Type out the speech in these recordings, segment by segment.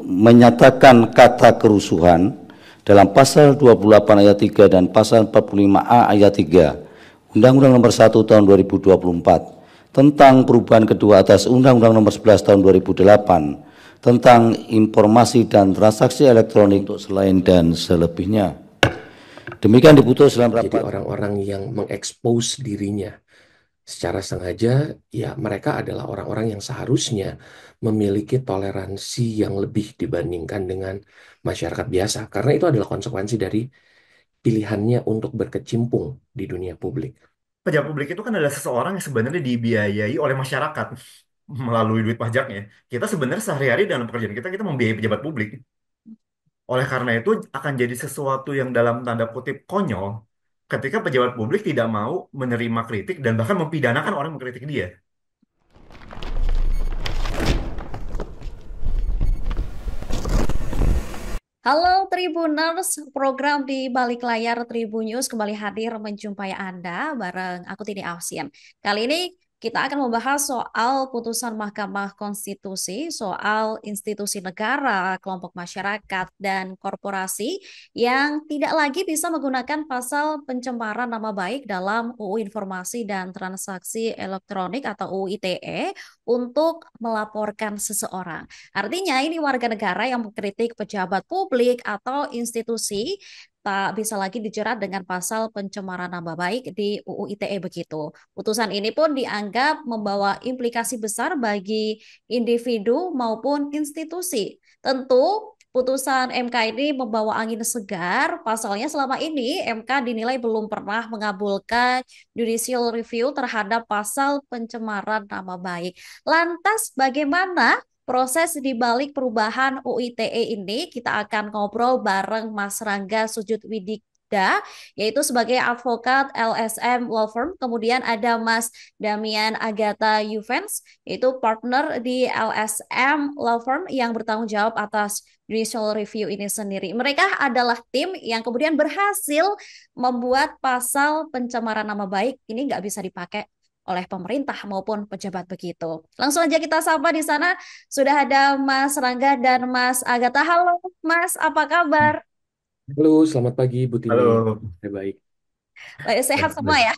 Menyatakan kata kerusuhan dalam pasal 28 ayat 3 dan pasal 45A ayat 3 Undang-Undang Nomor 1 Tahun 2024 tentang perubahan kedua atas Undang-Undang Nomor 11 Tahun 2008 tentang informasi dan transaksi elektronik untuk selain dan selebihnya. Demikian diputus dalam Jadi rapat. orang-orang yang mengekspos dirinya secara sengaja, ya mereka adalah orang-orang yang seharusnya memiliki toleransi yang lebih dibandingkan dengan masyarakat biasa. Karena itu adalah konsekuensi dari pilihannya untuk berkecimpung di dunia publik. Pejabat publik itu kan adalah seseorang yang sebenarnya dibiayai oleh masyarakat melalui duit pajaknya. Kita sebenarnya sehari-hari dalam pekerjaan kita membiayai pejabat publik. Oleh karena itu akan jadi sesuatu yang dalam tanda kutip konyol ketika pejabat publik tidak mau menerima kritik dan bahkan mempidanakan orang yang mengkritik dia. Halo Tribuners, program di balik layar Tribun News kembali hadir menjumpai Anda bareng aku Tini Ausien. Kali ini kita akan membahas soal putusan Mahkamah Konstitusi, soal institusi negara, kelompok masyarakat, dan korporasi yang tidak lagi bisa menggunakan pasal pencemaran nama baik dalam UU Informasi dan Transaksi Elektronik atau UU ITE untuk melaporkan seseorang. Artinya ini warga negara yang mengkritik pejabat publik atau institusi tak bisa lagi dijerat dengan pasal pencemaran nama baik di UU ITE begitu. Putusan ini pun dianggap membawa implikasi besar bagi individu maupun institusi. Tentu putusan MK ini membawa angin segar. Pasalnya selama ini MK dinilai belum pernah mengabulkan judicial review terhadap pasal pencemaran nama baik. Lantas bagaimana proses di balik perubahan UU ITE ini? Kita akan ngobrol bareng Mas Rangga Sujud Widikda, yaitu sebagai advokat LSM Law Firm. Kemudian ada Mas Damian Agatha Yuvens, yaitu partner di LSM Law Firm yang bertanggung jawab atas judicial review ini sendiri. Mereka adalah tim yang kemudian berhasil membuat pasal pencemaran nama baik ini nggak bisa dipakai oleh pemerintah maupun pejabat begitu. Langsung aja kita sapa di sana sudah ada Mas Rangga dan Mas Agatha. Halo Mas, apa kabar? Halo, selamat pagi Bu Tini. Halo. Baik. Sehat semua ya?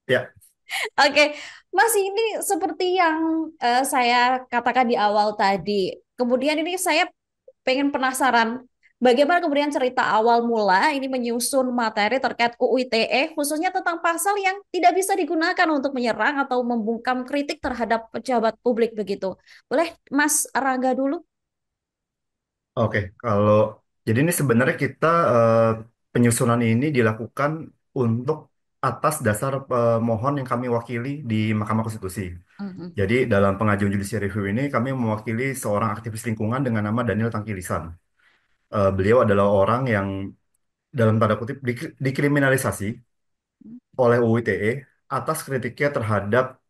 Ya, Oke, Mas ini seperti yang saya katakan di awal tadi. Kemudian ini saya pengen penasaran, bagaimana kemudian cerita awal mula ini menyusun materi terkait UU ITE, khususnya tentang pasal yang tidak bisa digunakan untuk menyerang atau membungkam kritik terhadap pejabat publik begitu. Boleh Mas Rangga dulu? oke. Kalau jadi ini sebenarnya kita penyusunan ini dilakukan untuk atas dasar mohon yang kami wakili di Mahkamah Konstitusi. Mhm. Jadi dalam pengajuan judicial review ini kami mewakili seorang aktivis lingkungan dengan nama Daniel Tangkilisan. Beliau adalah orang yang dalam tanda kutip dikriminalisasi oleh UU ITE atas kritiknya terhadap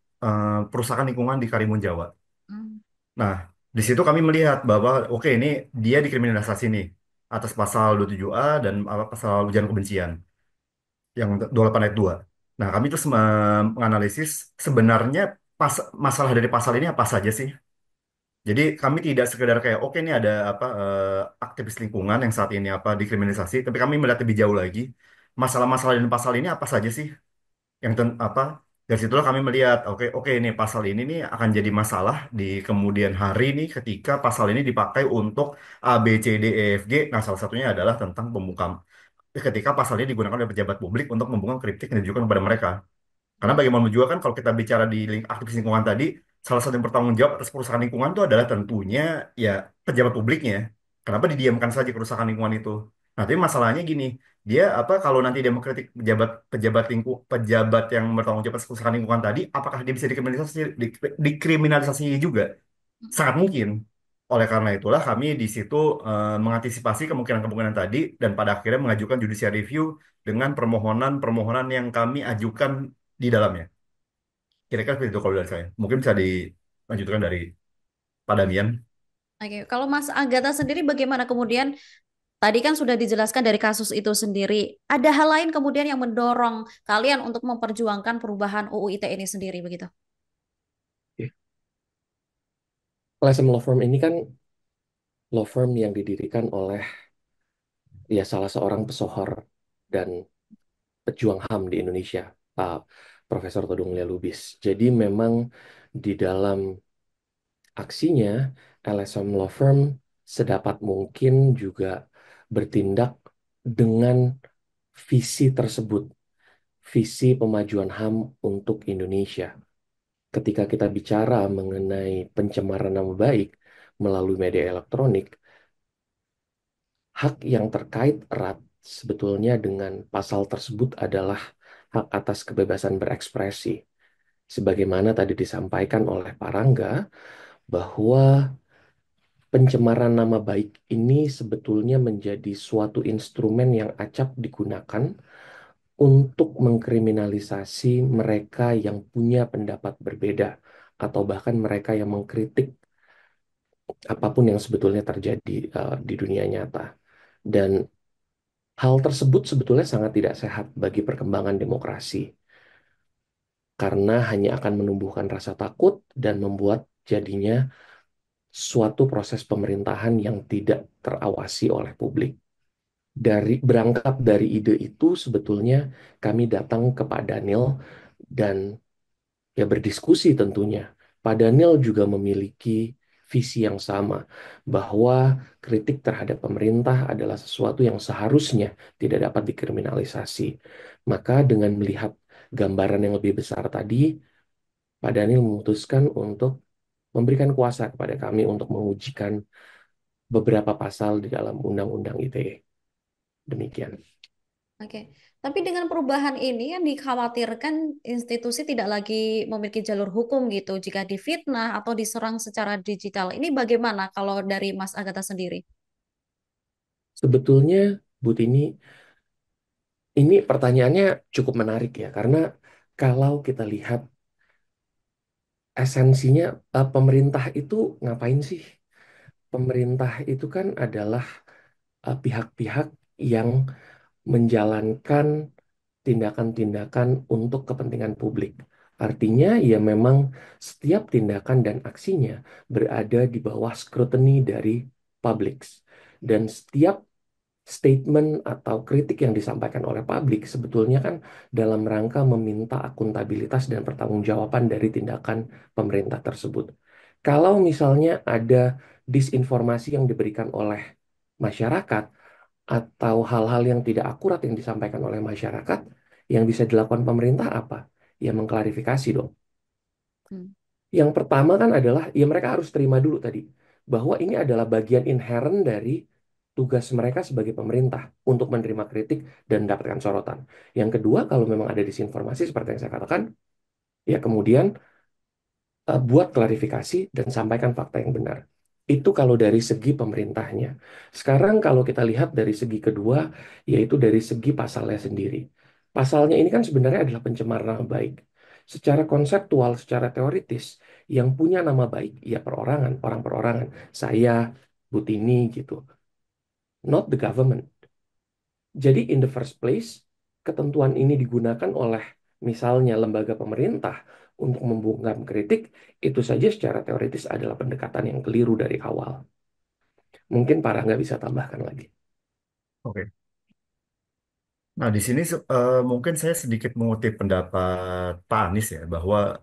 perusahaan lingkungan di Karimun Jawa. Mhm. Nah, di situ kami melihat bahwa oke ini dia dikriminalisasi nih atas pasal 27A dan apa pasal ujaran kebencian yang 28 ayat 2. Nah, kami terus menganalisis sebenarnya masalah dari pasal ini apa saja sih? Jadi kami tidak sekedar kayak oke ini ada apa aktivis lingkungan yang saat ini apa dikriminalisasi, tapi kami melihat lebih jauh lagi masalah-masalah di pasal ini apa saja sih yang apa dari situlah kami melihat oke oke ini pasal ini nih akan jadi masalah di kemudian hari nih ketika pasal ini dipakai untuk A B C D E F G. Nah, salah satunya adalah tentang pembungkam ketika pasal ini digunakan oleh pejabat publik untuk membungkam kritik yang ditujukan kepada mereka. Karena bagaimanapun juga kan kalau kita bicara di aktivis lingkungan tadi, salah satu yang bertanggung jawab atas kerusakan lingkungan itu adalah tentunya ya pejabat publiknya. Kenapa didiamkan saja kerusakan lingkungan itu? Nah, tapi masalahnya gini, dia apa kalau nanti dia mengkritik pejabat yang bertanggung jawab atas kerusakan lingkungan tadi, apakah dia bisa dikriminalisasi juga? Sangat mungkin. Oleh karena itulah kami di situ mengantisipasi kemungkinan-kemungkinan tadi dan pada akhirnya mengajukan judicial review dengan permohonan-permohonan yang kami ajukan di dalamnya. Kira-kira seperti itu kalau dari saya. Mungkin bisa dilanjutkan dari Pak Damian. Oke, kalau Mas Agatha sendiri bagaimana kemudian tadi kan sudah dijelaskan dari kasus itu sendiri. Ada hal lain kemudian yang mendorong kalian untuk memperjuangkan perubahan UU ITE ini sendiri begitu? Oke. LSM Law Firm ini kan law firm yang didirikan oleh ya salah seorang pesohor dan pejuang HAM di Indonesia, Pak Profesor Todung Mulya Lubis. Jadi memang di dalam aksinya, LSM Law Firm sedapat mungkin juga bertindak dengan visi tersebut, visi pemajuan HAM untuk Indonesia. Ketika kita bicara mengenai pencemaran nama baik melalui media elektronik, hak yang terkait erat sebetulnya dengan pasal tersebut adalah hak atas kebebasan berekspresi. Sebagaimana tadi disampaikan oleh Pak Rangga, bahwa pencemaran nama baik ini sebetulnya menjadi suatu instrumen yang acap digunakan untuk mengkriminalisasi mereka yang punya pendapat berbeda atau bahkan mereka yang mengkritik apapun yang sebetulnya terjadi di dunia nyata. Dan hal tersebut sebetulnya sangat tidak sehat bagi perkembangan demokrasi karena hanya akan menumbuhkan rasa takut dan membuat jadinya suatu proses pemerintahan yang tidak terawasi oleh publik. Berangkat dari ide itu sebetulnya kami datang ke Pak Daniel dan ya berdiskusi tentunya. Pak Daniel juga memiliki visi yang sama bahwa kritik terhadap pemerintah adalah sesuatu yang seharusnya tidak dapat dikriminalisasi. Maka dengan melihat gambaran yang lebih besar tadi, Pak Daniel memutuskan untuk memberikan kuasa kepada kami untuk mengujikan beberapa pasal di dalam Undang-Undang ITE. Demikian. Oke, tapi dengan perubahan ini yang dikhawatirkan institusi tidak lagi memiliki jalur hukum gitu jika difitnah atau diserang secara digital. Ini bagaimana kalau dari Mas Agatha sendiri? Sebetulnya, Bu Tini, ini pertanyaannya cukup menarik ya, karena kalau kita lihat esensinya, pemerintah itu ngapain sih? Pemerintah itu kan adalah pihak-pihak yang menjalankan tindakan-tindakan untuk kepentingan publik. Artinya, ya memang setiap tindakan dan aksinya berada di bawah scrutiny dari publik. Dan setiap statement atau kritik yang disampaikan oleh publik sebetulnya kan dalam rangka meminta akuntabilitas dan pertanggungjawaban dari tindakan pemerintah tersebut. Kalau misalnya ada disinformasi yang diberikan oleh masyarakat atau hal-hal yang tidak akurat yang disampaikan oleh masyarakat, yang bisa dilakukan pemerintah apa? Ya mengklarifikasi dong. Hmm. Yang pertama kan adalah, ya mereka harus terima dulu tadi, bahwa ini adalah bagian inherent dari tugas mereka sebagai pemerintah untuk menerima kritik dan mendapatkan sorotan. Yang kedua, kalau memang ada disinformasi seperti yang saya katakan, ya kemudian buat klarifikasi dan sampaikan fakta yang benar. Itu kalau dari segi pemerintahnya. Sekarang kalau kita lihat dari segi kedua, yaitu dari segi pasalnya sendiri. Pasalnya ini kan sebenarnya adalah pencemaran nama baik. Secara konseptual, secara teoritis, yang punya nama baik, ya perorangan, orang perorangan. Saya, Butini gitu. Not the government. Jadi in the first place, ketentuan ini digunakan oleh misalnya lembaga pemerintah untuk membungkam kritik, itu saja secara teoritis adalah pendekatan yang keliru dari awal. Mungkin Parah nggak bisa tambahkan lagi. Oke. Nah, di sini mungkin saya sedikit mengutip pendapat Pak Anies ya, bahwa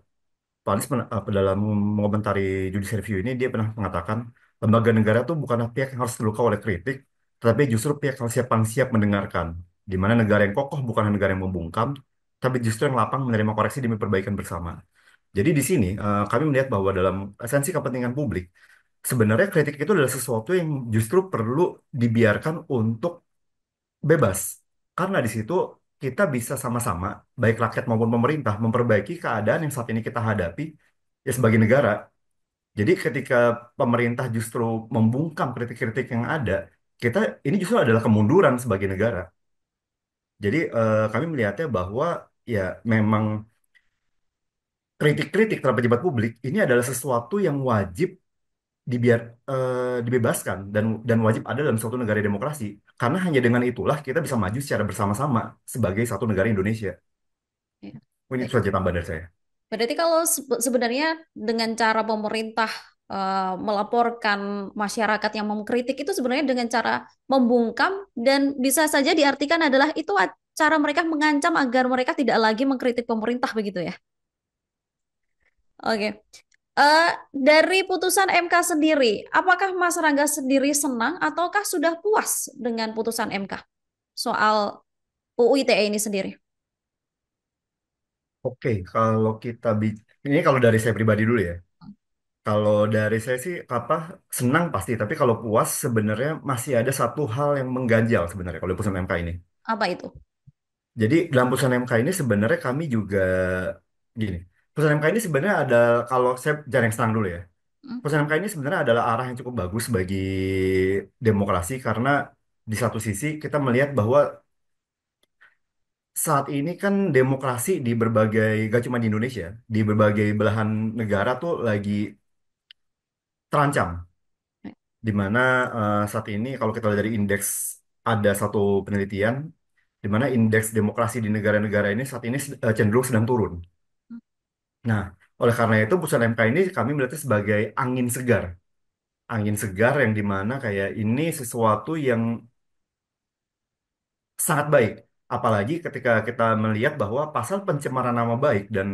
Pak Anies dalam mengomentari judicial review ini dia pernah mengatakan lembaga negara itu bukanlah pihak yang harus terluka oleh kritik, tetapi justru pihak yang siap mendengarkan. Di mana negara yang kokoh bukanlah negara yang membungkam, tapi justru yang lapang menerima koreksi demi perbaikan bersama. Jadi di sini kami melihat bahwa dalam esensi kepentingan publik, sebenarnya kritik itu adalah sesuatu yang justru perlu dibiarkan untuk bebas. Karena di situ kita bisa sama-sama, baik rakyat maupun pemerintah, memperbaiki keadaan yang saat ini kita hadapi ya sebagai negara. Jadi ketika pemerintah justru membungkam kritik-kritik yang ada, kita ini justru adalah kemunduran sebagai negara. Jadi kami melihatnya bahwa ya memang kritik-kritik terhadap pejabat publik ini adalah sesuatu yang wajib dibiar dibebaskan dan wajib ada dalam suatu negara demokrasi. Karena hanya dengan itulah kita bisa maju secara bersama-sama sebagai satu negara Indonesia. Ya. Ini Baik. itu saja tambahan dari saya. Berarti kalau sebenarnya dengan cara pemerintah melaporkan masyarakat yang mengkritik itu sebenarnya dengan cara membungkam dan bisa saja diartikan adalah itu cara mereka mengancam agar mereka tidak lagi mengkritik pemerintah begitu ya. Oke. Eh, dari putusan MK sendiri, apakah Mas Rangga sendiri senang ataukah sudah puas dengan putusan MK soal UU ITE ini sendiri? Oke, kalau ini kalau dari saya pribadi dulu ya. Kalau dari saya sih apa senang pasti, tapi kalau puas sebenarnya masih ada satu hal yang mengganjal sebenarnya kalau di putusan MK ini. Apa itu? Jadi dalam putusan MK ini sebenarnya kami juga gini. Putusan MK ini sebenarnya ada kalau saya jangan yang senang dulu ya. Hmm, Putusan MK ini sebenarnya adalah arah yang cukup bagus bagi demokrasi karena di satu sisi kita melihat bahwa saat ini kan demokrasi di berbagai, gak cuma di Indonesia, di berbagai belahan negara tuh lagi terancam. Di mana saat ini kalau kita lihat dari indeks, ada satu penelitian di mana indeks demokrasi di negara-negara ini saat ini cenderung sedang turun. Nah, oleh karena itu putusan MK ini kami melihatnya sebagai angin segar yang dimana kayak ini sesuatu yang sangat baik. Apalagi ketika kita melihat bahwa pasal pencemaran nama baik dan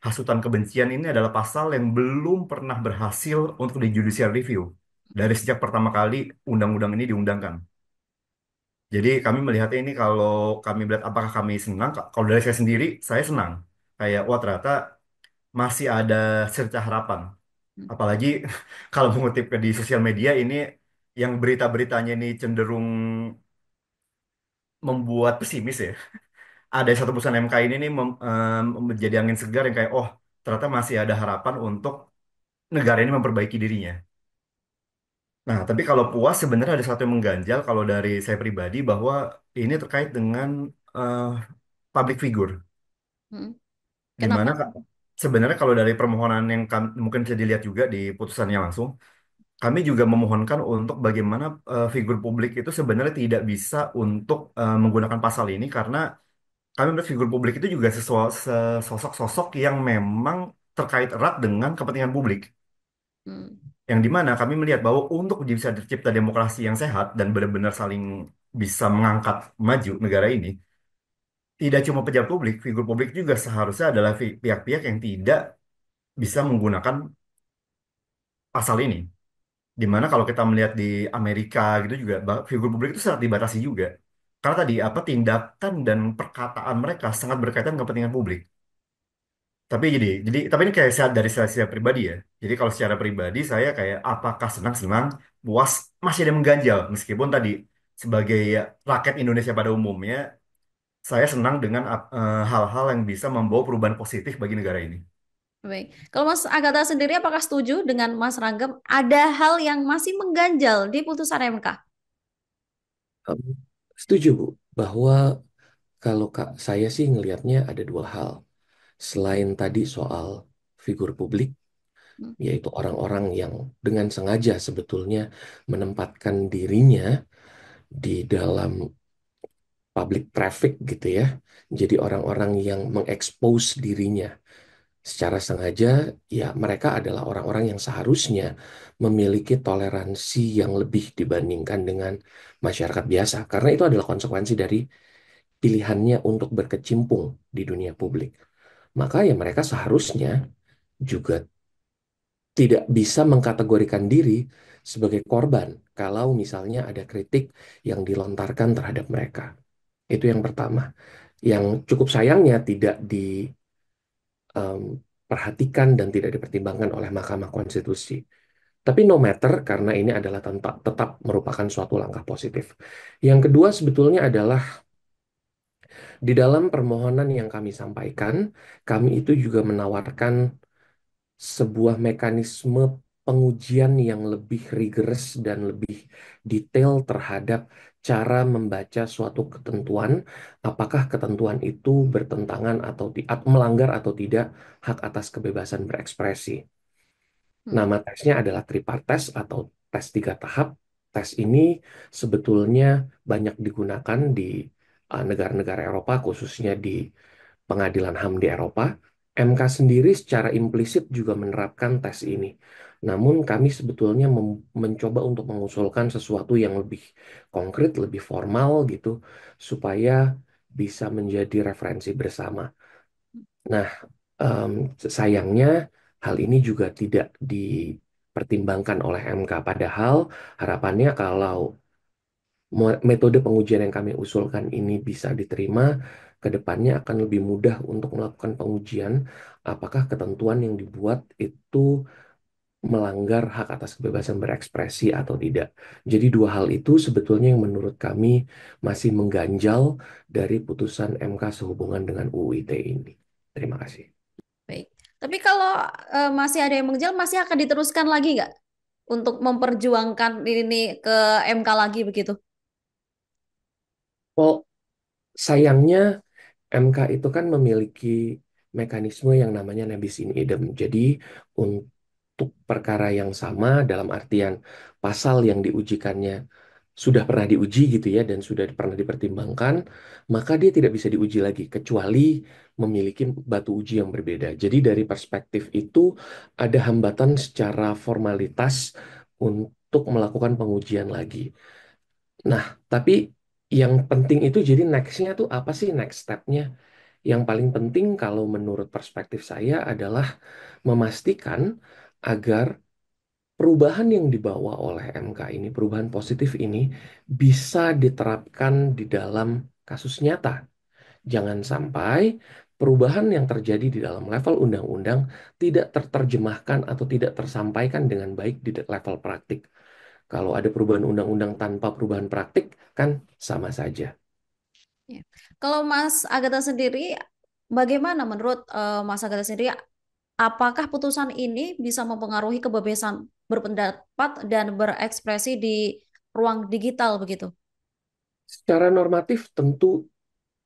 hasutan kebencian ini adalah pasal yang belum pernah berhasil untuk di judicial review dari sejak pertama kali undang-undang ini diundangkan. Jadi kami melihat ini kalau kami melihat apakah kami senang, kalau dari saya sendiri, saya senang. Kayak, wah ternyata masih ada secercah harapan. hmm, Apalagi kalau mengutip di sosial media ini, yang berita-beritanya ini cenderung membuat pesimis ya. Ada satu putusan MK ini nih menjadi angin segar yang kayak, oh ternyata masih ada harapan untuk negara ini memperbaiki dirinya. Nah, tapi kalau puas sebenarnya ada satu yang mengganjal kalau dari saya pribadi bahwa ini terkait dengan eh, public figure. hmm. Di Kenapa? mana sebenarnya kalau dari permohonan yang mungkin bisa dilihat juga di putusannya langsung, kami juga memohonkan untuk bagaimana figur publik itu sebenarnya tidak bisa untuk menggunakan pasal ini karena kami melihat figur publik itu juga sosok-sosok yang memang terkait erat dengan kepentingan publik. Hmm, Yang dimana kami melihat bahwa untuk bisa tercipta demokrasi yang sehat dan benar-benar saling bisa mengangkat maju negara ini, tidak cuma pejabat publik, figur publik juga seharusnya adalah pihak-pihak yang tidak bisa menggunakan pasal ini. Dimana kalau kita melihat di Amerika gitu juga, figur publik itu sangat dibatasi juga. Karena tadi apa tindakan dan perkataan mereka sangat berkaitan dengan kepentingan publik. Tapi ini kayak dari saya pribadi ya. Jadi kalau secara pribadi saya kayak apakah senang-senang, puas, masih ada yang mengganjal. Meskipun tadi sebagai rakyat Indonesia pada umumnya, saya senang dengan hal-hal yang bisa membawa perubahan positif bagi negara ini. baik. Kalau Mas Agatha sendiri apakah setuju dengan Mas Ranggem ada hal yang masih mengganjal di putusan MK? Em, Setuju, Bu, bahwa kalau Kak saya sih ngelihatnya ada dua hal. Selain tadi soal figur publik, Hmm, yaitu orang-orang yang dengan sengaja sebetulnya menempatkan dirinya di dalam public traffic gitu ya. Jadi orang-orang yang mengekspos dirinya secara sengaja, ya mereka adalah orang-orang yang seharusnya memiliki toleransi yang lebih dibandingkan dengan masyarakat biasa. Karena itu adalah konsekuensi dari pilihannya untuk berkecimpung di dunia publik. Maka ya mereka seharusnya juga tidak bisa mengkategorikan diri sebagai korban kalau misalnya ada kritik yang dilontarkan terhadap mereka. Itu yang pertama. Yang cukup sayangnya tidak diperhatikan dan tidak dipertimbangkan oleh Mahkamah Konstitusi. Tapi no matter, karena ini adalah tetap merupakan suatu langkah positif. Yang kedua sebetulnya adalah di dalam permohonan yang kami sampaikan, kami itu juga menawarkan sebuah mekanisme pengujian yang lebih rigorous dan lebih detail terhadap cara membaca suatu ketentuan, apakah ketentuan itu bertentangan atau melanggar atau tidak hak atas kebebasan berekspresi. hmm, Nama tesnya adalah tripart test atau tes tiga tahap. Tes ini sebetulnya banyak digunakan di negara-negara Eropa, khususnya di pengadilan HAM di Eropa. MK sendiri secara implisit juga menerapkan tes ini. Namun kami sebetulnya mencoba untuk mengusulkan sesuatu yang lebih konkret, lebih formal gitu, supaya bisa menjadi referensi bersama. Nah, em, sayangnya hal ini juga tidak dipertimbangkan oleh MK. Padahal harapannya kalau metode pengujian yang kami usulkan ini bisa diterima, ke depannya akan lebih mudah untuk melakukan pengujian apakah ketentuan yang dibuat itu melanggar hak atas kebebasan berekspresi atau tidak. Jadi dua hal itu sebetulnya yang menurut kami masih mengganjal dari putusan MK sehubungan dengan UU ITE ini. Terima kasih. Baik. Tapi kalau masih ada yang mengejar, masih akan diteruskan lagi nggak untuk memperjuangkan ini ke MK lagi begitu? Well, sayangnya MK itu kan memiliki mekanisme yang namanya nebis in idem. Jadi untuk perkara yang sama dalam artian pasal yang diujikannya sudah pernah diuji gitu ya dan sudah pernah dipertimbangkan, maka dia tidak bisa diuji lagi kecuali memiliki batu uji yang berbeda. Jadi dari perspektif itu ada hambatan secara formalitas untuk melakukan pengujian lagi. Nah, tapi yang penting itu jadi next-nya tuh apa sih next step-nya? Yang paling penting kalau menurut perspektif saya adalah memastikan agar perubahan yang dibawa oleh MK ini, perubahan positif ini bisa diterapkan di dalam kasus nyata. Jangan sampai perubahan yang terjadi di dalam level undang-undang tidak terterjemahkan atau tidak tersampaikan dengan baik di level praktik. Kalau ada perubahan undang-undang tanpa perubahan praktik, kan sama saja. Ya. Kalau Mas Agatha sendiri, bagaimana menurut Mas Agatha sendiri, apakah putusan ini bisa mempengaruhi kebebasan berpendapat dan berekspresi di ruang digital begitu? Secara normatif tentu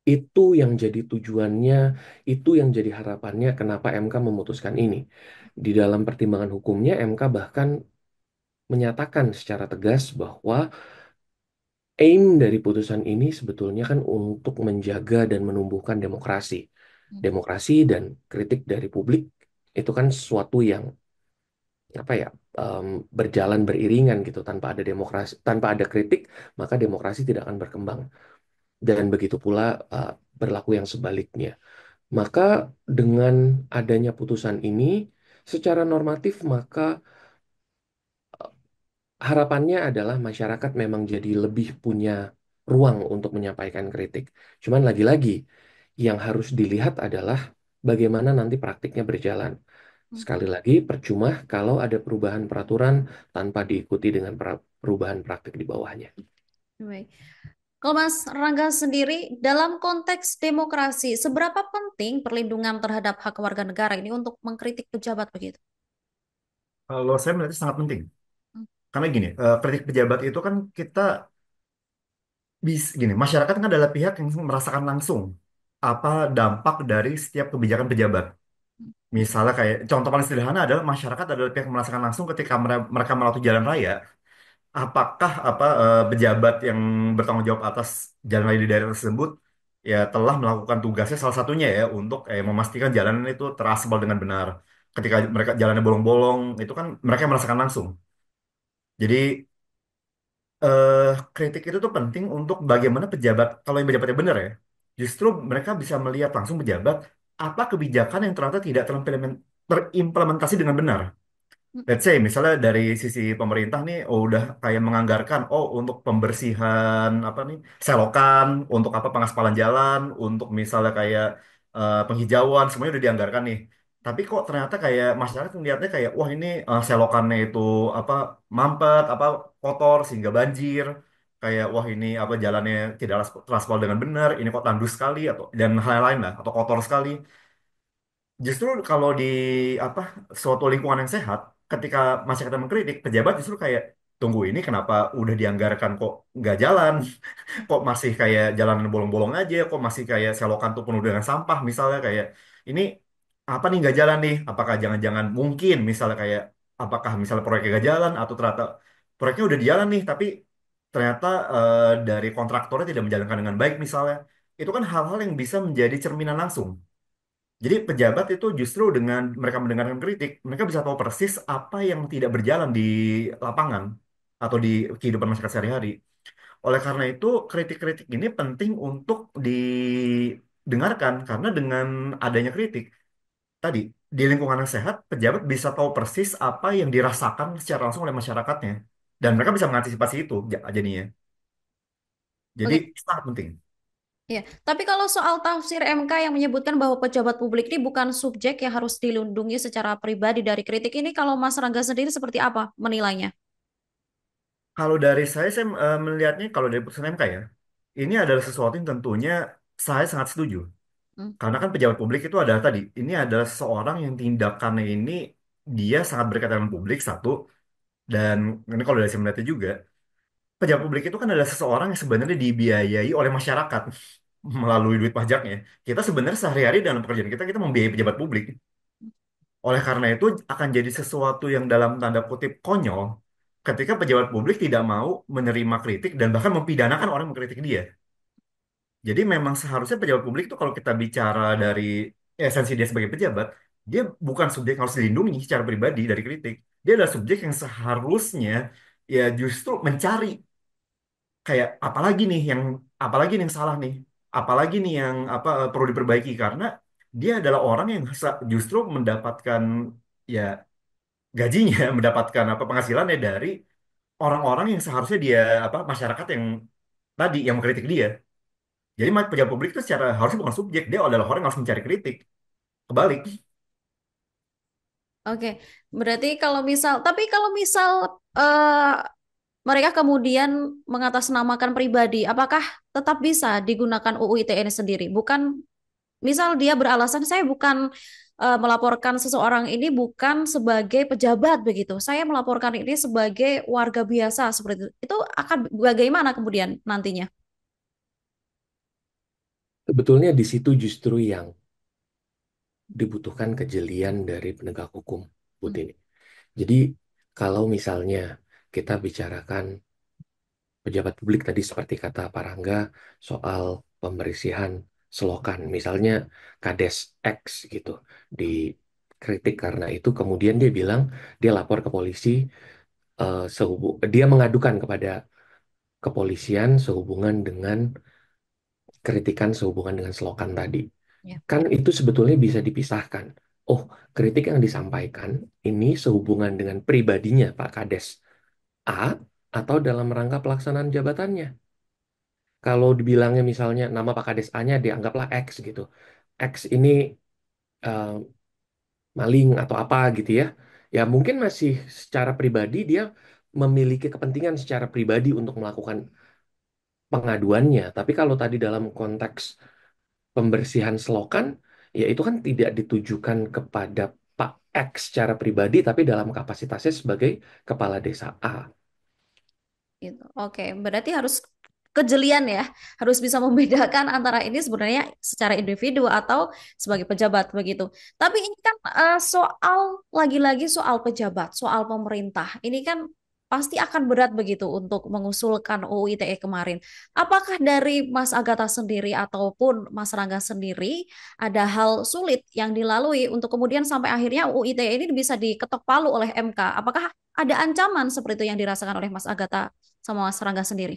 itu yang jadi tujuannya, itu yang jadi harapannya kenapa MK memutuskan ini. Di dalam pertimbangan hukumnya, MK bahkan menyatakan secara tegas bahwa aim dari putusan ini sebetulnya kan untuk menjaga dan menumbuhkan demokrasi. Hmm. Demokrasi dan kritik dari publik itu kan sesuatu yang apa ya em, berjalan beriringan gitu. Tanpa ada demokrasi, tanpa ada kritik, maka demokrasi tidak akan berkembang. Dan begitu pula berlaku yang sebaliknya. Maka dengan adanya putusan ini, secara normatif maka harapannya adalah masyarakat memang jadi lebih punya ruang untuk menyampaikan kritik. Cuman lagi-lagi, yang harus dilihat adalah bagaimana nanti praktiknya berjalan. Hmm. Sekali lagi, percuma kalau ada perubahan peraturan tanpa diikuti dengan perubahan praktik di bawahnya. Baik. Kalau Mas Rangga sendiri, dalam konteks demokrasi, seberapa penting perlindungan terhadap hak warga negara ini untuk mengkritik pejabat begitu? Kalau saya melihatnya sangat penting. Hmm. Karena gini, kritik pejabat itu kan kita gini, masyarakat kan adalah pihak yang merasakan langsung apa dampak dari setiap kebijakan pejabat. Misalnya kayak contoh paling sederhana adalah masyarakat adalah pihak yang merasakan langsung ketika mereka melalui jalan raya, apakah pejabat yang bertanggung jawab atas jalan raya di daerah tersebut ya telah melakukan tugasnya salah satunya ya untuk memastikan jalanan itu teraspal dengan benar. Ketika mereka jalannya bolong-bolong, itu kan mereka yang merasakan langsung. Jadi eh, kritik itu tuh penting untuk bagaimana pejabat, kalau yang pejabatnya benar ya, justru mereka bisa melihat langsung pejabat apa kebijakan yang ternyata tidak terimplementasi dengan benar. Let's say misalnya dari sisi pemerintah nih udah kayak menganggarkan untuk pembersihan apa nih selokan, untuk apa pengaspalan jalan, untuk misalnya kayak penghijauan semuanya udah dianggarkan nih. Tapi kok ternyata kayak masyarakat melihatnya kayak wah ini selokannya itu apa mampet, apa kotor sehingga banjir. Kayak wah ini apa jalannya tidak teraspal dengan benar, ini kok tandus sekali atau dan hal-lain lah atau kotor sekali. Justru kalau di apa suatu lingkungan yang sehat, ketika masyarakat mengkritik, pejabat justru kayak tunggu ini kenapa udah dianggarkan kok nggak jalan, kok masih kayak jalanan bolong-bolong aja, kok masih kayak selokan tuh penuh dengan sampah misalnya kayak ini apa nih nggak jalan nih? Apakah jangan-jangan mungkin misalnya kayak apakah misalnya proyeknya nggak jalan atau ternyata proyeknya udah di jalan nih tapi ternyata dari kontraktornya tidak menjalankan dengan baik misalnya, itu kan hal-hal yang bisa menjadi cerminan langsung Jadi pejabat itu justru dengan mereka mendengarkan kritik, mereka bisa tahu persis apa yang tidak berjalan di lapangan atau di kehidupan masyarakat sehari-hari. Oleh karena itu, kritik-kritik ini penting untuk didengarkan karena dengan adanya kritik tadi di lingkungan yang sehat, pejabat bisa tahu persis apa yang dirasakan secara langsung oleh masyarakatnya dan mereka bisa mengantisipasi itu jadinya. Jadi Oke. sangat penting. Ya, tapi kalau soal tafsir MK yang menyebutkan bahwa pejabat publik ini bukan subjek yang harus dilindungi secara pribadi dari kritik ini, kalau Mas Rangga sendiri seperti apa menilainya? Kalau dari saya melihatnya kalau dari putusan MK ya, ini adalah sesuatu yang tentunya saya sangat setuju. Hmm. Karena kan pejabat publik itu adalah tadi, ini adalah seseorang yang tindakannya ini dia sangat berkaitan dengan publik satu, dan ini kalau dari saya melihatnya juga, pejabat publik itu kan adalah seseorang yang sebenarnya dibiayai oleh masyarakat melalui duit pajaknya. Kita sebenarnya sehari-hari dalam pekerjaan kita membiayai pejabat publik. Oleh karena itu akan jadi sesuatu yang dalam tanda kutip konyol ketika pejabat publik tidak mau menerima kritik dan bahkan mempidanakan orang yang mengkritik dia. Jadi memang seharusnya pejabat publik itu kalau kita bicara dari esensi dia sebagai pejabat, dia bukan subjek yang harus dilindungi secara pribadi dari kritik. Dia adalah subjek yang seharusnya ya justru mencari kayak apalagi nih yang salah nih, apalagi nih yang perlu diperbaiki karena dia adalah orang yang justru mendapatkan ya gajinya, mendapatkan penghasilannya dari orang-orang yang seharusnya dia masyarakat yang tadi yang mengkritik dia. Jadi pejabat publik itu secara harusnya bukan subjek, dia adalah orang yang harus mencari kritik. Kebalik. Oke, berarti tapi kalau misal mereka kemudian mengatasnamakan pribadi, apakah tetap bisa digunakan UU ITE ini sendiri? Bukan, misal dia beralasan saya bukan melaporkan seseorang ini bukan sebagai pejabat begitu, saya melaporkan ini sebagai warga biasa seperti itu. Itu akan bagaimana kemudian nantinya? Sebetulnya di situ justru yang dibutuhkan kejelian dari penegak hukum, Hmm. Putini. Jadi kalau misalnya kita bicarakan pejabat publik tadi seperti kata Pak Rangga soal pembersihan selokan, misalnya Kades X gitu, dikritik karena itu, kemudian dia bilang dia lapor ke polisi, dia mengadukan kepada kepolisian sehubungan dengan kritikan sehubungan dengan selokan tadi. Ya. Kan itu sebetulnya bisa dipisahkan. Oh, kritik yang disampaikan ini sehubungan dengan pribadinya Pak Kades A atau dalam rangka pelaksanaan jabatannya. Kalau dibilangnya misalnya nama Pak Kades A-nya dianggaplah X gitu. X ini eh, maling atau apa gitu ya. Ya mungkin masih secara pribadi dia memiliki kepentingan secara pribadi untuk melakukan pengaduannya. Tapi kalau tadi dalam konteks pembersihan selokan, ya itu kan tidak ditujukan kepada Pak X secara pribadi, tapi dalam kapasitasnya sebagai kepala desa A. Gitu. Oke, berarti harus kejelian ya, harus bisa membedakan antara ini sebenarnya secara individu atau sebagai pejabat begitu. Tapi ini kan soal lagi-lagi soal pejabat, soal pemerintah. Ini kan pasti akan berat begitu untuk mengusulkan UU ITE kemarin. Apakah dari Mas Agatha sendiri ataupun Mas Rangga sendiri ada hal sulit yang dilalui untuk kemudian sampai akhirnya UU ITE ini bisa diketok palu oleh MK? Apakah ada ancaman seperti itu yang dirasakan oleh Mas Agatha sama Mas Rangga sendiri?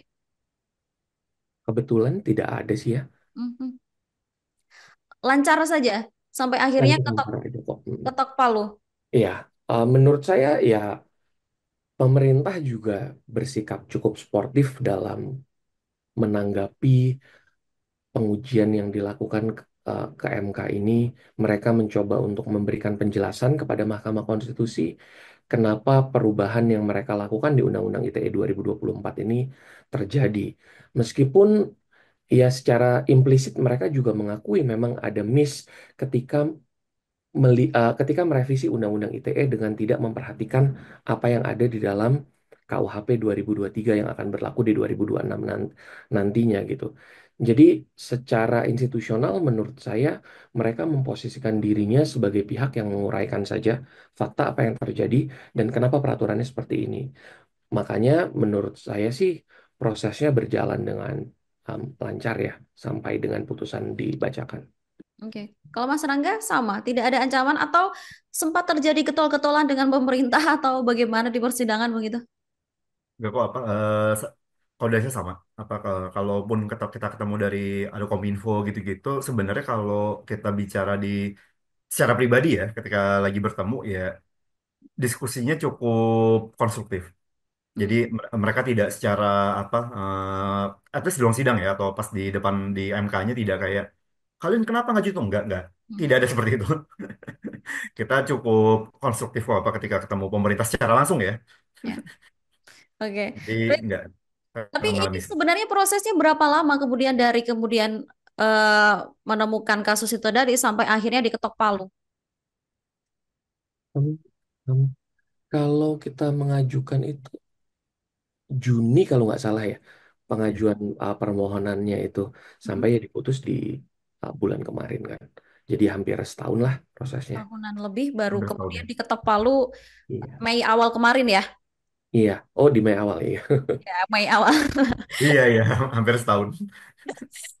Kebetulan tidak ada sih ya. Mhm. Lancar saja sampai akhirnya ketok Lancar itu kok. ketok palu. Iya, menurut saya ya pemerintah juga bersikap cukup sportif dalam menanggapi pengujian yang dilakukan ke MK ini. Mereka mencoba untuk memberikan penjelasan kepada Mahkamah Konstitusi kenapa perubahan yang mereka lakukan di Undang-Undang ITE 2024 ini terjadi. Meskipun ya secara implisit mereka juga mengakui memang ada miss ketika ketika merevisi Undang-Undang ITE dengan tidak memperhatikan apa yang ada di dalam KUHP 2023 yang akan berlaku di 2026 nantinya gitu. Jadi secara institusional menurut saya mereka memposisikan dirinya sebagai pihak yang menguraikan saja fakta apa yang terjadi dan kenapa peraturannya seperti ini. Makanya menurut saya sih prosesnya berjalan dengan lancar ya sampai dengan putusan dibacakan. Oke. Kalau Mas Rangga sama, tidak ada ancaman atau sempat terjadi getol-getolan dengan pemerintah atau bagaimana di persidangan begitu? Gak kok apa kalau dari saya sama apa kalaupun kita ketemu dari ada Kominfo gitu-gitu sebenarnya kalau kita bicara di secara pribadi ya ketika lagi bertemu ya diskusinya cukup konstruktif. Jadi Hmm. mereka tidak secara apa at least di ruang sidang ya atau pas di depan di MK-nya tidak kayak kalian kenapa nggak gitu? Enggak. Tidak ada seperti itu. Kita cukup konstruktif kok apa ketika ketemu pemerintah secara langsung ya. Ya, oke. Jadi Tapi enggak tapi ini mengalami. sebenarnya prosesnya berapa lama kemudian dari kemudian eh, menemukan kasus itu tadi sampai akhirnya diketok palu? Hmm, hmm. Kalau kita mengajukan itu Juni kalau nggak salah ya, Iya, pengajuan permohonannya itu sampai Hmm. ya diputus di bulan kemarin kan. Jadi hampir setahun lah prosesnya. Tahunan lebih baru hampir setahun kemudian ya. diketok palu Iya, Mei awal kemarin ya. iya. Oh di Mei awal iya. Ya, Mei awal. Iya, hampir setahun.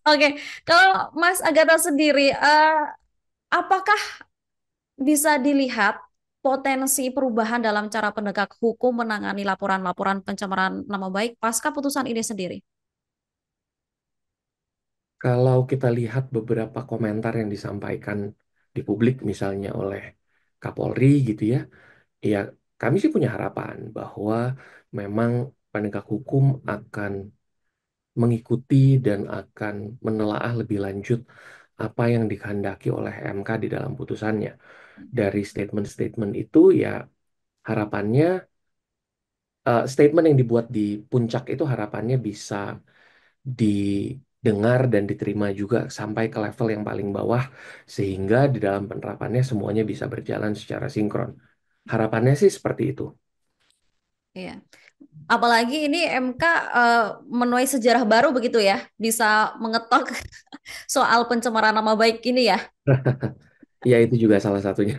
Oke, kalau Mas Agatha sendiri, apakah bisa dilihat potensi perubahan dalam cara penegak hukum menangani laporan-laporan pencemaran nama baik pasca putusan ini sendiri? Kalau kita lihat beberapa komentar yang disampaikan di publik misalnya oleh Kapolri gitu ya, ya kami sih punya harapan bahwa memang penegak hukum akan mengikuti dan akan menelaah lebih lanjut apa yang dikehendaki oleh MK di dalam putusannya. Dari statement-statement itu ya harapannya statement yang dibuat di puncak itu harapannya bisa didengar dan diterima juga sampai ke level yang paling bawah sehingga di dalam penerapannya semuanya bisa berjalan secara sinkron. Harapannya sih seperti itu. Iya. Apalagi ini MK eh, menuai sejarah baru begitu ya, bisa mengetok soal pencemaran nama baik ini ya. Ya itu juga salah satunya.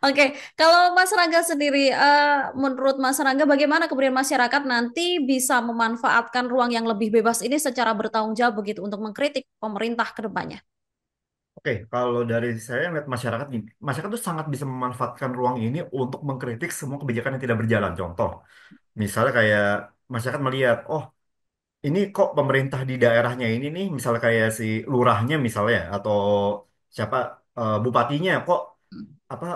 Oke, kalau Mas Rangga sendiri, menurut Mas Rangga bagaimana kemudian masyarakat nanti bisa memanfaatkan ruang yang lebih bebas ini secara bertanggung jawab begitu untuk mengkritik pemerintah ke depannya? Oke, kalau dari saya melihat masyarakat gini, masyarakat tuh sangat bisa memanfaatkan ruang ini untuk mengkritik semua kebijakan yang tidak berjalan. Contoh, misalnya kayak masyarakat melihat, oh ini kok pemerintah di daerahnya ini nih, misalnya kayak si lurahnya misalnya, atau siapa bupatinya kok apa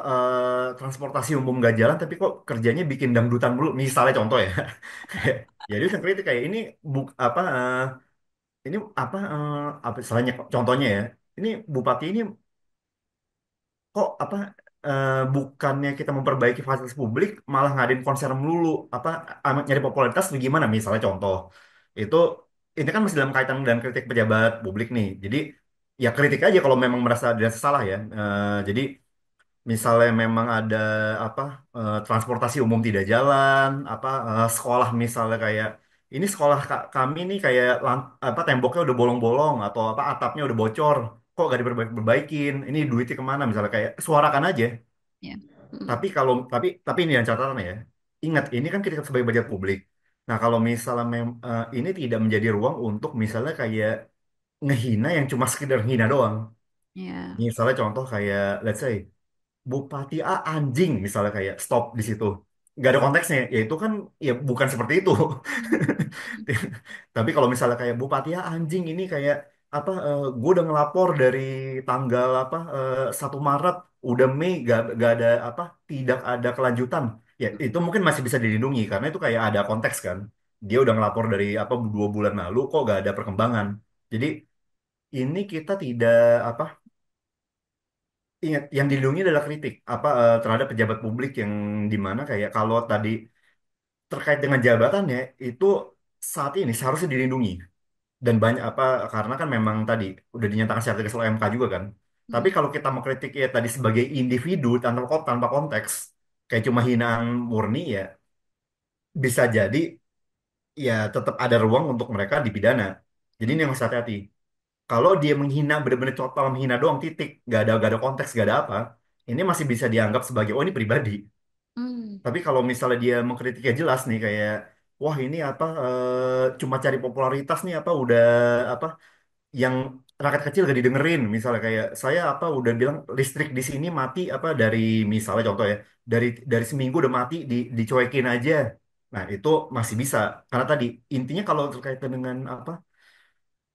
transportasi umum nggak jalan, tapi kok kerjanya bikin dangdutan dulu, misalnya contoh ya. Kayak, ya dia bisa kritik kayak ini apa ini apa salahnya contohnya ya. Ini bupati ini kok apa bukannya kita memperbaiki fasilitas publik malah ngadain konser melulu apa nyari popularitas atau gimana misalnya contoh itu ini kan masih dalam kaitan dan kritik pejabat publik nih jadi ya kritik aja kalau memang merasa ada salah ya. Jadi misalnya memang ada apa transportasi umum tidak jalan apa sekolah misalnya kayak ini sekolah kami nih kayak apa temboknya udah bolong-bolong atau apa atapnya udah bocor kok gak diperbaikin ini duitnya kemana misalnya kayak suarakan aja. Ya. Mm. Tapi ini yang catatan ya ingat ini kan kita sebagai pejabat publik. Nah kalau misalnya ini tidak menjadi ruang untuk misalnya kayak ngehina yang cuma sekedar hina doang. Ya. Misalnya contoh kayak let's say Bupati A anjing misalnya kayak stop di situ. Nggak ada konteksnya, ya itu kan ya bukan seperti itu. Tapi kalau misalnya kayak Bupati A anjing ini kayak apa gue udah ngelapor dari tanggal apa 1 Maret udah Mei gak ada apa tidak ada kelanjutan. Ya itu mungkin masih bisa dilindungi karena itu kayak ada konteks kan. Dia udah ngelapor dari apa 2 bulan lalu kok gak ada perkembangan. Jadi ini kita tidak apa ingat, yang dilindungi adalah kritik apa terhadap pejabat publik yang dimana kayak kalau tadi terkait dengan jabatannya itu saat ini seharusnya dilindungi dan banyak apa karena kan memang tadi udah dinyatakan secara tegas oleh MK juga kan. Tapi Mm. kalau kita mau kritik ya tadi sebagai individu tanpa konteks kayak cuma hinaan murni ya bisa jadi ya tetap ada ruang untuk mereka dipidana. Jadi ini Mm. yang harus hati-hati. Kalau dia menghina benar-benar total menghina doang titik, gak ada konteks, gak ada apa, ini masih bisa dianggap sebagai oh ini pribadi. Mm. Tapi kalau misalnya dia mengkritiknya jelas nih kayak wah ini apa cuma cari popularitas nih apa udah apa yang rakyat kecil gak didengerin. Misalnya kayak saya apa udah bilang listrik di sini mati apa dari misalnya contoh ya dari seminggu udah mati dicuekin aja. Nah itu masih bisa karena tadi intinya kalau terkaitan dengan apa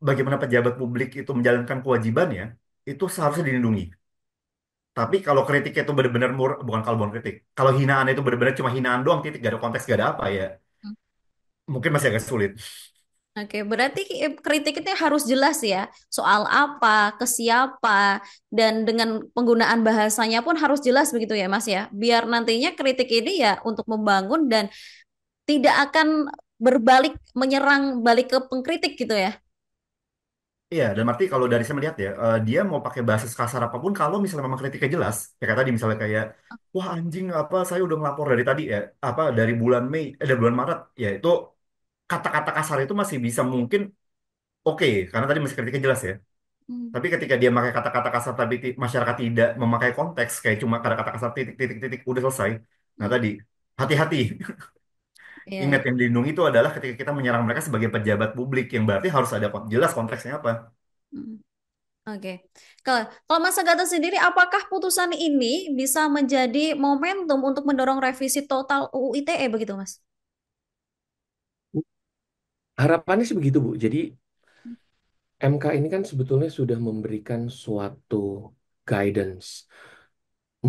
bagaimana pejabat publik itu menjalankan kewajibannya itu seharusnya dilindungi. Tapi kalau kritiknya itu benar-benar bukan kalau bukan kritik. Kalau hinaan itu benar-benar cuma hinaan doang, titik, gak ada konteks, gak ada apa ya, mungkin masih agak sulit. Oke, berarti kritiknya harus jelas ya, soal apa, ke siapa, dan dengan penggunaan bahasanya pun harus jelas begitu ya, Mas ya. Biar nantinya kritik ini ya untuk membangun dan tidak akan berbalik menyerang balik ke pengkritik gitu ya. Iya, dan arti kalau dari saya melihat ya, dia mau pakai bahasa kasar apapun, kalau misalnya memang kritiknya jelas, ya kayak tadi misalnya kayak, wah anjing apa, saya udah ngelapor dari tadi ya, apa dari bulan Mei, dari bulan Maret, ya itu kata-kata kasar itu masih bisa mungkin oke, karena tadi masih kritiknya jelas ya. Hmm. Tapi ketika dia pakai kata-kata kasar tapi masyarakat tidak memakai konteks, kayak cuma kata-kata kasar titik titik titik udah selesai. Nah Hmm. tadi hati-hati. Iya, Ingat iya. yang dilindungi itu adalah ketika kita menyerang mereka sebagai pejabat publik yang berarti harus ada jelas konteksnya apa. Hmm. Oke. Kalau kalau Mas Agatha sendiri, apakah putusan ini bisa menjadi momentum untuk mendorong revisi total UU ITE begitu, Mas? Harapannya sih begitu, Bu. Jadi MK ini kan sebetulnya sudah memberikan suatu guidance,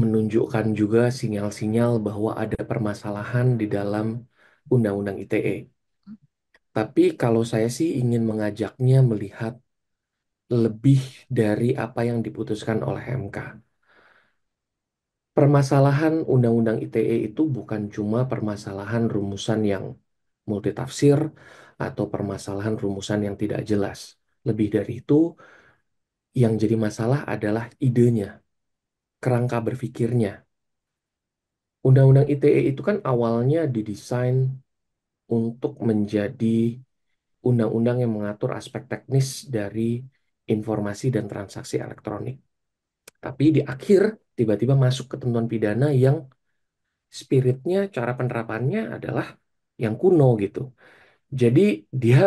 menunjukkan juga sinyal-sinyal bahwa ada permasalahan di dalam Undang-Undang ITE. Tapi kalau saya sih ingin mengajaknya melihat lebih dari apa yang diputuskan oleh MK. Permasalahan Undang-Undang ITE itu bukan cuma permasalahan rumusan yang multitafsir atau permasalahan rumusan yang tidak jelas. Lebih dari itu, yang jadi masalah adalah idenya, kerangka berpikirnya. Undang-Undang ITE itu kan awalnya didesain untuk menjadi undang-undang yang mengatur aspek teknis dari informasi dan transaksi elektronik. Tapi di akhir tiba-tiba masuk ketentuan pidana yang spiritnya, cara penerapannya adalah yang kuno gitu. Jadi dia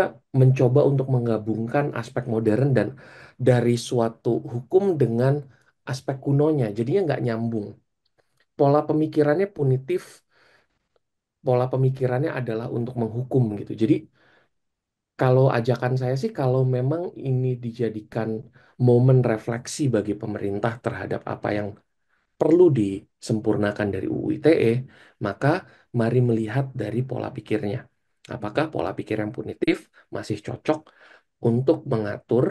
mencoba untuk menggabungkan aspek modern dan dari suatu hukum dengan aspek kunonya. Jadinya nggak nyambung. Pola pemikirannya punitif, pola pemikirannya adalah untuk menghukum gitu. Jadi kalau ajakan saya sih kalau memang ini dijadikan momen refleksi bagi pemerintah terhadap apa yang perlu disempurnakan dari UU ITE, maka mari melihat dari pola pikirnya. Apakah pola pikir yang punitif masih cocok untuk mengatur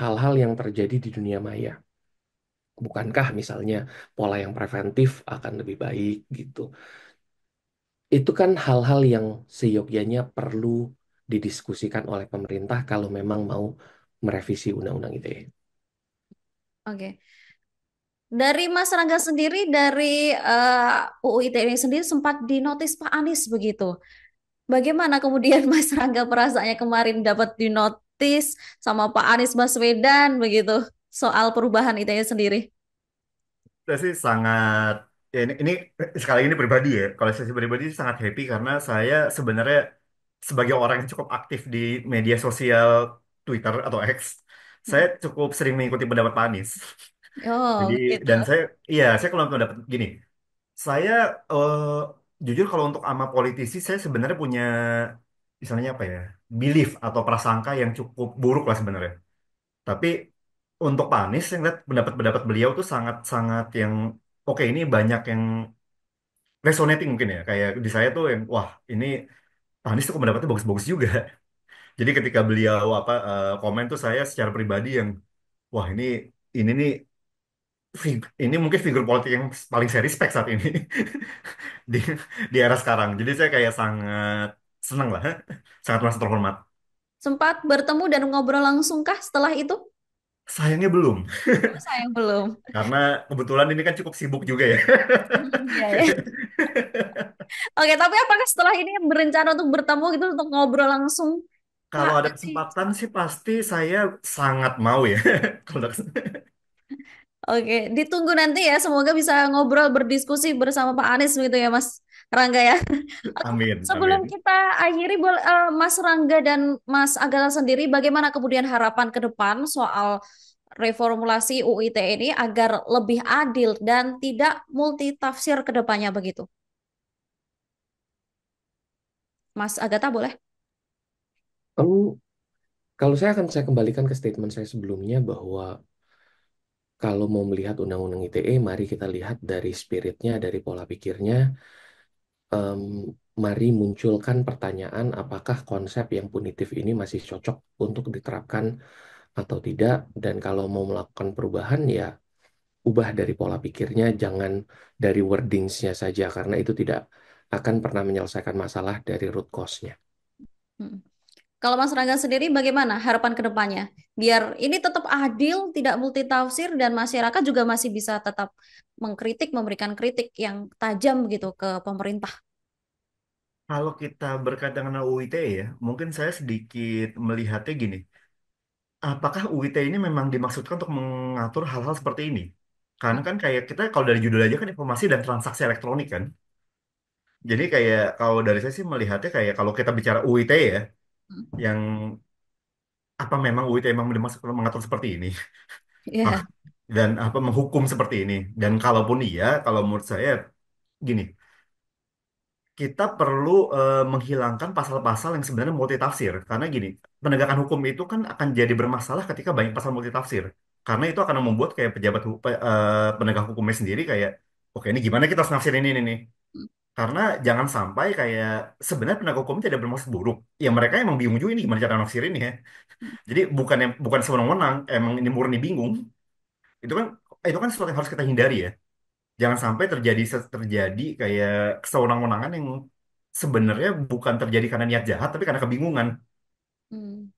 hal-hal yang terjadi di dunia maya? Bukankah misalnya pola yang preventif akan lebih baik gitu? Itu kan hal-hal yang seyogyanya perlu didiskusikan oleh pemerintah kalau memang mau merevisi Undang-Undang ITE. Oke. Dari Mas Rangga sendiri, dari UU ITE ini sendiri sempat dinotis Pak Anies begitu. Bagaimana kemudian Mas Rangga perasaannya kemarin dapat dinotis sama Pak Anies Baswedan begitu soal perubahan ITE sendiri? Saya sih sangat ya ini sekali ini pribadi ya. Kalau saya pribadi sih sangat happy karena saya sebenarnya sebagai orang yang cukup aktif di media sosial Twitter atau X, saya cukup sering mengikuti pendapat Pak Anies. Oh, Jadi gitu. dan saya iya saya kalau pendapat gini, saya jujur kalau untuk ama politisi saya sebenarnya punya misalnya apa ya belief atau prasangka yang cukup buruk lah sebenarnya. Tapi untuk Pak Anies yang lihat pendapat-pendapat beliau tuh sangat-sangat yang oke ini banyak yang resonating mungkin ya kayak di saya tuh yang wah ini Pak Anies tuh pendapatnya bagus-bagus juga. Jadi ketika beliau apa komen tuh saya secara pribadi yang wah ini nih ini mungkin figur politik yang paling saya respect saat ini di di era sekarang. Jadi saya kayak sangat senang lah, sangat merasa terhormat. Sempat bertemu dan ngobrol langsung kah setelah itu? Sayangnya belum, Oh, sayang belum. karena kebetulan ini kan cukup sibuk juga ya. Iya ya. Oke, tapi apakah setelah ini berencana untuk bertemu gitu untuk ngobrol langsung? Pak, Kalau ada nanti. kesempatan sih pasti saya sangat mau ya. Kalau Oke, ditunggu nanti ya. Semoga bisa ngobrol berdiskusi bersama Pak Anies gitu ya, Mas. Rangga ya. Amin, Sebelum amin. kita akhiri, Mas Rangga dan Mas Agata sendiri, bagaimana kemudian harapan ke depan soal reformulasi UIT ini agar lebih adil dan tidak multitafsir ke depannya begitu? Mas Agata boleh? Em, Kalau saya kembalikan ke statement saya sebelumnya bahwa kalau mau melihat Undang-Undang ITE, mari kita lihat dari spiritnya, dari pola pikirnya. Em, Mari munculkan pertanyaan apakah konsep yang punitif ini masih cocok untuk diterapkan atau tidak. Dan kalau mau melakukan perubahan, ya ubah dari pola pikirnya, jangan dari wordingsnya saja, karena itu tidak akan pernah menyelesaikan masalah dari root cause-nya. Hmm. Kalau Mas Rangga sendiri bagaimana harapan ke depannya? Biar ini tetap adil, tidak multitafsir, dan masyarakat juga masih bisa tetap mengkritik, memberikan kritik yang tajam gitu ke pemerintah. Kalau kita berkaitan dengan UITE ya, mungkin saya sedikit melihatnya gini. Apakah UITE ini memang dimaksudkan untuk mengatur hal-hal seperti ini? Karena kan kayak kita kalau dari judul aja kan informasi dan transaksi elektronik kan. Jadi kayak kalau dari saya sih melihatnya kayak kalau kita bicara UITE ya, yang apa memang UITE memang dimaksudkan mengatur seperti ini? Ah, Iya. dan apa menghukum seperti ini? Dan kalaupun iya, kalau menurut saya gini. Kita perlu menghilangkan pasal-pasal yang sebenarnya multitafsir. Karena gini, penegakan hukum itu kan akan jadi bermasalah ketika banyak pasal multitafsir. Karena itu akan membuat kayak penegak hukumnya sendiri kayak, oke ini gimana kita harus nafsirin ini nih. Karena jangan sampai kayak sebenarnya penegak hukum tidak bermaksud buruk. Ya mereka emang bingung juga ini gimana cara nafsirin ya. Jadi bukan sewenang-wenang, emang ini murni bingung. Itu kan itu kan sesuatu yang harus kita hindari ya. Jangan sampai terjadi kayak kesewenang-wenangan yang sebenarnya bukan terjadi karena niat jahat tapi karena kebingungan. Hmm.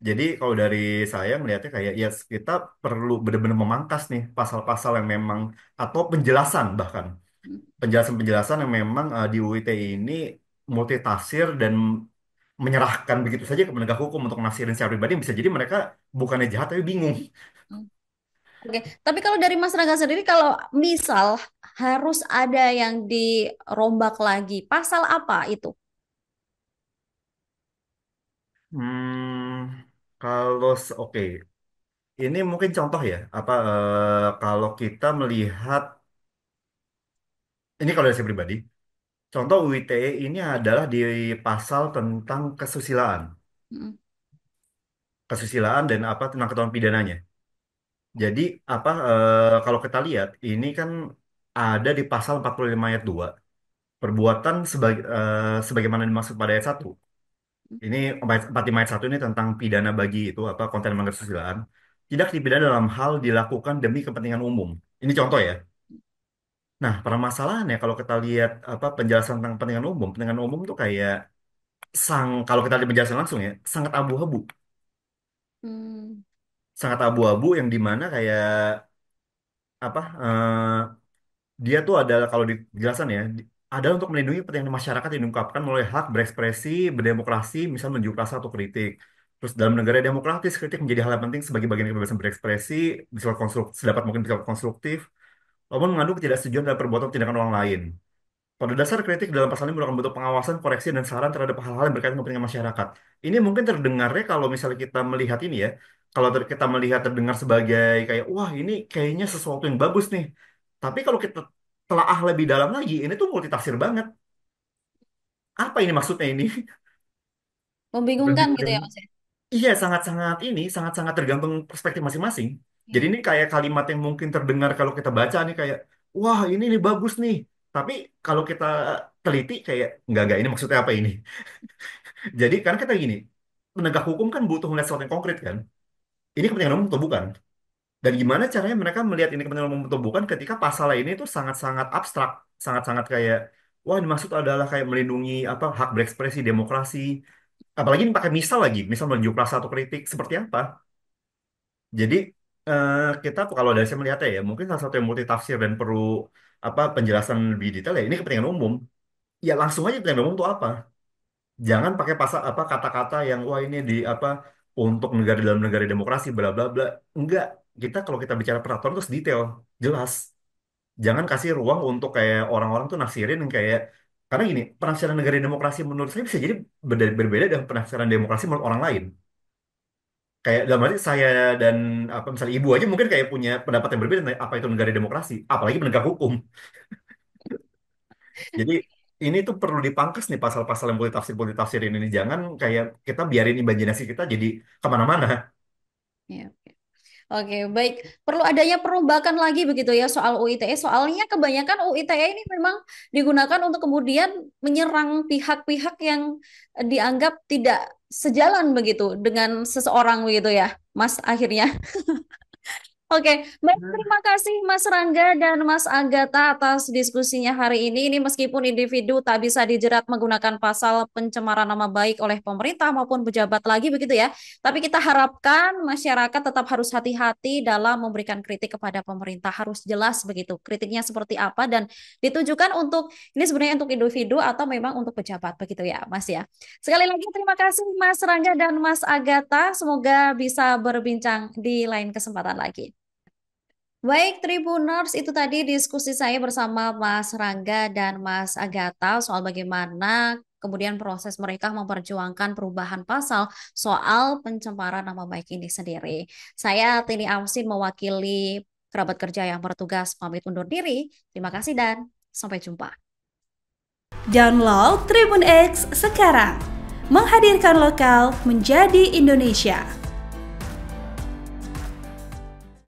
Jadi kalau dari saya melihatnya kayak ya kita perlu benar-benar memangkas nih pasal-pasal yang memang atau penjelasan bahkan penjelasan-penjelasan yang memang di UIT ini multitafsir dan menyerahkan begitu saja ke penegak hukum untuk nafsirin secara pribadi bisa jadi mereka bukannya jahat tapi bingung. Oke, tapi kalau dari Mas Rangga sendiri, kalau misal harus ada yang dirombak lagi, pasal apa itu? Oke. Ini mungkin contoh ya, kalau kita melihat ini kalau dari saya pribadi, contoh UITE ini adalah di pasal tentang kesusilaan, Hmm. kesusilaan dan apa tentang ketentuan pidananya. Jadi kalau kita lihat ini kan ada di pasal 45 ayat 2 perbuatan sebagaimana dimaksud pada ayat 1. Ini 45 ayat 1 ini tentang pidana bagi itu apa konten melanggar kesusilaan tidak dipidana dalam hal dilakukan demi kepentingan umum. Ini contoh ya. Nah, permasalahannya kalau kita lihat apa penjelasan tentang kepentingan umum tuh kayak kalau kita lihat penjelasan langsung ya, sangat abu-abu. Hmm. Sangat abu-abu yang dimana kayak apa dia tuh adalah kalau di penjelasan ya, adalah untuk melindungi kepentingan masyarakat yang diungkapkan melalui hak berekspresi, berdemokrasi, misal menunjuk rasa atau kritik. Terus dalam negara demokratis, kritik menjadi hal yang penting sebagai bagian dari kebebasan berekspresi, bersifat konstruktif, sedapat mungkin bersifat konstruktif, walaupun mengandung ketidaksetujuan dalam perbuatan atau tindakan orang lain. Pada dasar kritik dalam pasal ini merupakan bentuk pengawasan, koreksi, dan saran terhadap hal-hal yang berkaitan dengan kepentingan masyarakat. Ini mungkin terdengarnya kalau misalnya kita melihat ini ya, kalau kita melihat terdengar sebagai kayak, wah ini kayaknya sesuatu yang bagus nih. Tapi kalau kita telaah lebih dalam lagi, ini tuh multitafsir banget. Apa ini maksudnya ini? Membingungkan gitu ya, Mas ya? Iya, sangat-sangat tergantung perspektif masing-masing. Jadi Iya. ini kayak kalimat yang mungkin terdengar kalau kita baca nih kayak, wah ini nih bagus nih. Tapi kalau kita teliti kayak, enggak, ini maksudnya apa ini? Jadi kan kita gini, penegak hukum kan butuh melihat sesuatu yang konkret kan. Ini kepentingan umum atau bukan? Dan gimana caranya mereka melihat ini kepentingan umum atau bukan ketika pasal ini itu sangat-sangat abstrak, sangat-sangat kayak, wah ini maksud adalah kayak melindungi apa hak berekspresi, demokrasi. Apalagi ini pakai misal lagi, misal menunjuk rasa atau kritik seperti apa. Jadi kita kalau dari saya melihatnya ya, mungkin salah satu yang multitafsir dan perlu apa penjelasan lebih detail ya ini kepentingan umum. Ya langsung aja kepentingan umum itu apa? Jangan pakai pasal apa kata-kata yang wah ini di apa untuk negara dalam negara demokrasi bla bla bla. Enggak. Kalau kita bicara peraturan terus detail, jelas. Jangan kasih ruang untuk kayak orang-orang tuh nafsirin yang kayak Karena gini, penafsiran negara demokrasi menurut saya bisa jadi berbeda dengan penafsiran demokrasi menurut orang lain. Kayak dalam arti saya dan apa misalnya ibu aja mungkin kayak punya pendapat yang berbeda tentang apa itu negara demokrasi, apalagi penegak hukum. Jadi ini tuh perlu dipangkas nih pasal-pasal yang multi tafsir ini. Jangan kayak kita biarin imajinasi kita jadi kemana-mana. Ya. Oke, baik. Perlu adanya perombakan lagi begitu ya soal UITE. Soalnya kebanyakan UITE ini memang digunakan untuk kemudian menyerang pihak-pihak yang dianggap tidak sejalan begitu dengan seseorang begitu ya, Mas, akhirnya. Oke, baik, terima kasih Mas Rangga dan Mas Agatha atas diskusinya hari ini. Ini meskipun individu tak bisa dijerat menggunakan pasal pencemaran nama baik oleh pemerintah maupun pejabat lagi begitu ya. Tapi kita harapkan masyarakat tetap harus hati-hati dalam memberikan kritik kepada pemerintah. Harus jelas begitu kritiknya seperti apa dan ditujukan untuk ini sebenarnya untuk individu atau memang untuk pejabat begitu ya Mas ya. Sekali lagi terima kasih Mas Rangga dan Mas Agatha. Semoga bisa berbincang di lain kesempatan lagi. Baik, Tribuners, itu tadi diskusi saya bersama Mas Rangga dan Mas Agatha soal bagaimana kemudian proses mereka memperjuangkan perubahan pasal soal pencemaran nama baik ini sendiri. Saya Tini Ausin mewakili kerabat kerja yang bertugas pamit undur diri. Terima kasih dan sampai jumpa. Download Tribun X sekarang, menghadirkan lokal menjadi Indonesia.